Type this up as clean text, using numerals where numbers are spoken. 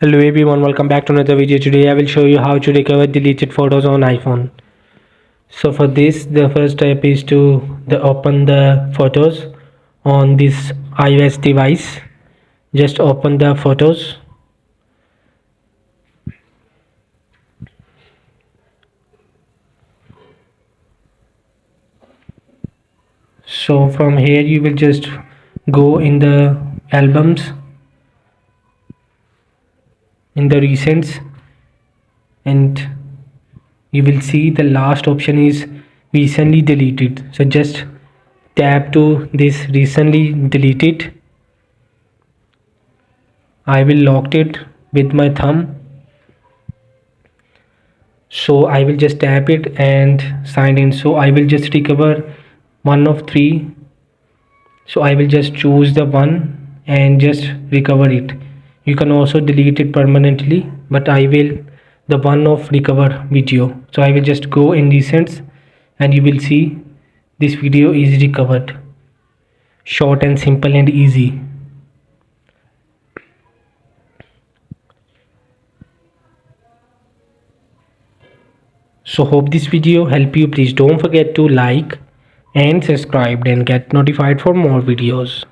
Hello everyone, welcome back to another video. Today I will show you how to recover deleted photos on iPhone. So for this, the first step is to open the photos on this iOS device. Just open the photos. So from here you will just go in the albums, in the recents, and you will see the last option is recently deleted. So just tap to this recently deleted. I will lock it with my thumb. So I will just tap it and sign in. So I will just recover one of three. So I will just choose the one and just recover it. You can also delete it permanently, but I will the one of recover video. So I will just go in recents and you will see this video is recovered. Short and simple and easy. So hope this video help you. Please don't forget to like and subscribe and get notified for more videos.